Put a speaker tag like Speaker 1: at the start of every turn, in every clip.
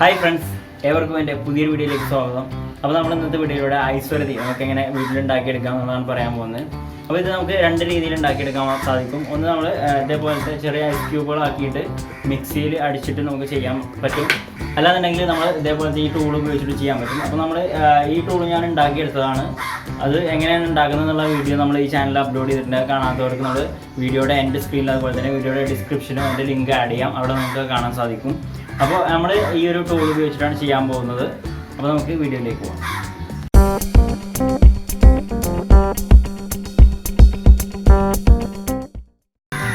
Speaker 1: Hi friends, ഏവർക്കും എൻ്റെ പുതിയൊരു വീഡിയോയിലേക്ക് സ്വാഗതം. അപ്പോൾ നമ്മൾ ഇന്നത്തെ വീഡിയോയിലൂടെ ഐശ്വര്യതി നമുക്ക് എങ്ങനെ വീട്ടിലുണ്ടാക്കിയെടുക്കാം എന്നാണ് പറയാൻ പോകുന്നത്. അപ്പോൾ ഇത് നമുക്ക് രണ്ട് രീതിയിൽ ഉണ്ടാക്കിയെടുക്കാൻ സാധിക്കും. ഒന്ന് നമ്മൾ ഇതേപോലത്തെ ചെറിയ ഐസ് ക്യൂബുകളാക്കിയിട്ട് മിക്സിയിൽ അടിച്ചിട്ട് നമുക്ക് ചെയ്യാൻ പറ്റും. അല്ലാന്നുണ്ടെങ്കിൽ നമ്മൾ ഇതേപോലത്തെ ഈ ടൂൾ ഉപയോഗിച്ചിട്ട് ചെയ്യാൻ പറ്റും. അപ്പോൾ നമ്മൾ ഈ ടൂൾ ഞാൻ ഉണ്ടാക്കിയെടുത്തതാണ്. അത് എങ്ങനെയാണ് ഉണ്ടാക്കുന്നത് എന്നുള്ള വീഡിയോ നമ്മൾ ഈ ചാനലിൽ അപ്ലോഡ് ചെയ്തിട്ടുണ്ട്. കാണാത്തവർക്ക് നമ്മൾ വീഡിയോയുടെ എൻ്റെ സ്ക്രീനിൽ അതുപോലെ തന്നെ വീഡിയോയുടെ ഡിസ്ക്രിപ്ഷനും അതിൻ്റെ ലിങ്ക് ആഡ് ചെയ്യാം. അവിടെ നമുക്ക് കാണാൻ സാധിക്കും. അപ്പോൾ നമ്മൾ ഈ ഒരു ടൂൾ ഉപയോഗിച്ചിട്ടാണ് ചെയ്യാൻ പോകുന്നത്. അപ്പോൾ നമുക്ക് വീഡിയോയിലേക്ക് പോകാം.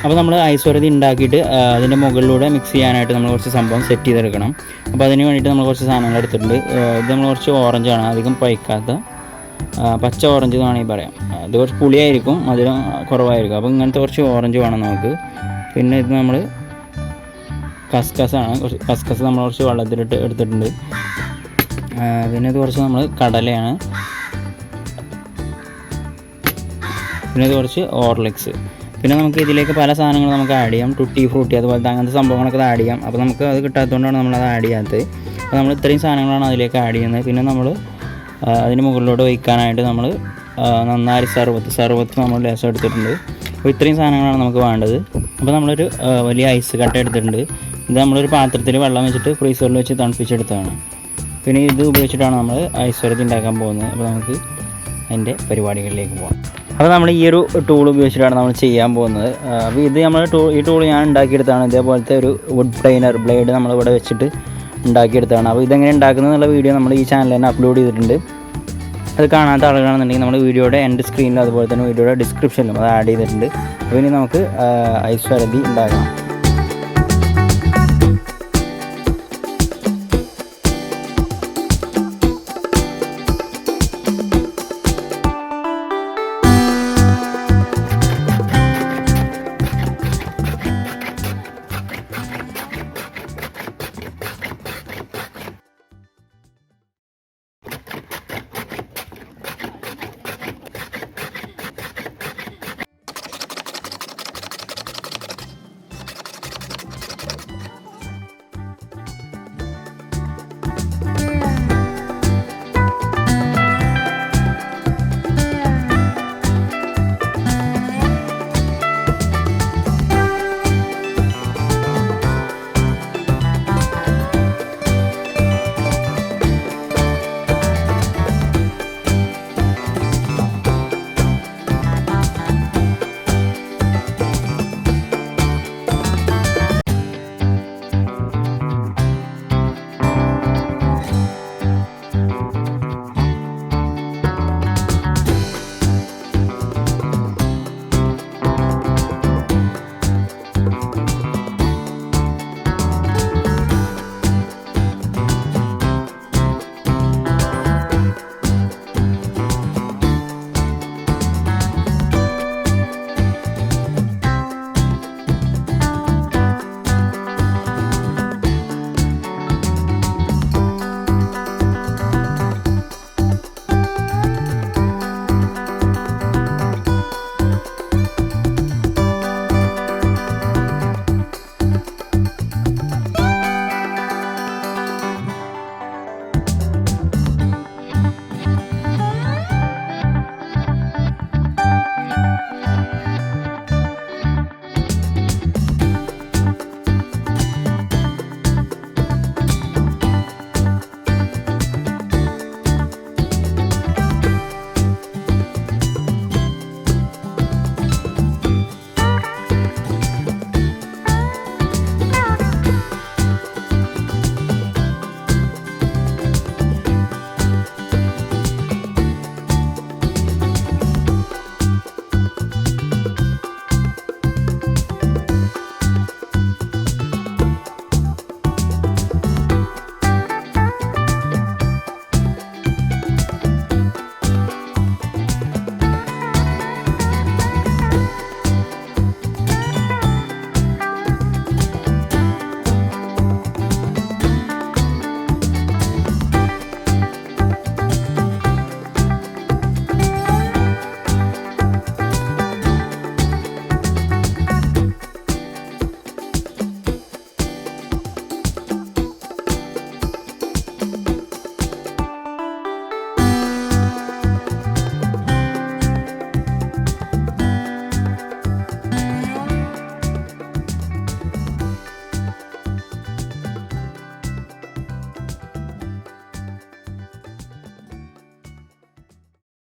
Speaker 1: അപ്പോൾ നമ്മൾ ഐശ്വര്യതി ഉണ്ടാക്കിയിട്ട് അതിൻ്റെ മുകളിലൂടെ മിക്സ് ചെയ്യാനായിട്ട് നമ്മൾ കുറച്ച് സംഭവം സെറ്റ് ചെയ്തെടുക്കണം. അപ്പോൾ അതിന് വേണ്ടിയിട്ട് നമ്മൾ കുറച്ച് സാധനങ്ങൾ എടുത്തിട്ടുണ്ട്. ഇത് നമ്മൾ കുറച്ച് ഓറഞ്ചാണ്, അധികം പഴുക്കാത്ത പച്ച ഓറഞ്ച് എന്ന് വേണമെങ്കിൽ പറയാം. ഇത് കുറച്ച് പുളിയായിരിക്കും, മധുരം കുറവായിരിക്കും. അപ്പോൾ ഇങ്ങനത്തെ കുറച്ച് ഓറഞ്ച് വേണം നമുക്ക്. പിന്നെ ഇത് നമ്മൾ കസ്കസാണ്. കസ്കസ് നമ്മൾ കുറച്ച് വെള്ളത്തിലിട്ട് എടുത്തിട്ടുണ്ട്. പിന്നെ ഇത് കുറച്ച് നമ്മൾ കടലയാണ്. പിന്നെ ഇത് കുറച്ച് ഓർലിക്സ്. പിന്നെ നമുക്ക് ഇതിലേക്ക് പല സാധനങ്ങൾ നമുക്ക് ആഡ് ചെയ്യാം. ടുട്ടി ഫ്രൂട്ടി അതുപോലത്തെ അങ്ങനത്തെ സംഭവങ്ങളൊക്കെ ആഡ് ചെയ്യാം. അപ്പോൾ നമുക്ക് അത് കിട്ടാത്തതുകൊണ്ടാണ് നമ്മളത് ആഡ് ചെയ്യാത്തത്. അപ്പോൾ നമ്മൾ ഇത്രയും സാധനങ്ങളാണ് അതിലേക്ക് ആഡ് ചെയ്യുന്നത്. പിന്നെ നമ്മൾ അതിന് മുകളിലൂടെ വയ്ക്കാനായിട്ട് നമ്മൾ നന്നാരി സർവത്ത് നമ്മൾ ലേശം എടുത്തിട്ടുണ്ട്. അപ്പോൾ ഇത്രയും സാധനങ്ങളാണ് നമുക്ക് വേണ്ടത്. അപ്പോൾ നമ്മളൊരു വലിയ ഐസ് കട്ട എടുത്തിട്ടുണ്ട്. ഇത് നമ്മളൊരു പാത്രത്തിൽ വെള്ളം വെച്ചിട്ട് ഫ്രീസറിൽ വെച്ച് തണുപ്പിച്ചെടുത്തതാണ്. പിന്നെ ഇത് ഉപയോഗിച്ചിട്ടാണ് നമ്മൾ ഐശ്വര്യതി ഉണ്ടാക്കാൻ പോകുന്നത്. അപ്പോൾ നമുക്ക് അതിൻ്റെ പരിപാടികളിലേക്ക് പോകാം. അപ്പോൾ നമ്മൾ ഈ ഒരു ടൂൾ ഉപയോഗിച്ചിട്ടാണ് നമ്മൾ ചെയ്യാൻ പോകുന്നത്. അപ്പോൾ ഇത് നമ്മൾ ഈ ടൂൾ ഞാൻ ഉണ്ടാക്കിയെടുത്താണ്. ഇതേപോലത്തെ ഒരു വുഡ് പ്ലെയിനർ ബ്ലേഡ് നമ്മളിവിടെ വെച്ചിട്ട് ഉണ്ടാക്കിയെടുത്തതാണ്. അപ്പോൾ ഇതെങ്ങനെ ഉണ്ടാക്കുന്നത് എന്നുള്ള വീഡിയോ നമ്മൾ ഈ ചാനലിൽ തന്നെ അപ്ലോഡ് ചെയ്തിട്ടുണ്ട്. അത് കാണാത്ത ആളുകളാണെന്നുണ്ടെങ്കിൽ നമ്മൾ വീഡിയോയുടെ എൻ്റെ സ്ക്രീനിലും അതുപോലെ തന്നെ വീഡിയോയുടെ ഡിസ്ക്രിപ്ഷനിലും അത് ആഡ് ചെയ്തിട്ടുണ്ട്. അപ്പോൾ ഇനി നമുക്ക് ഐശ്വര്യതി ഉണ്ടാക്കണം.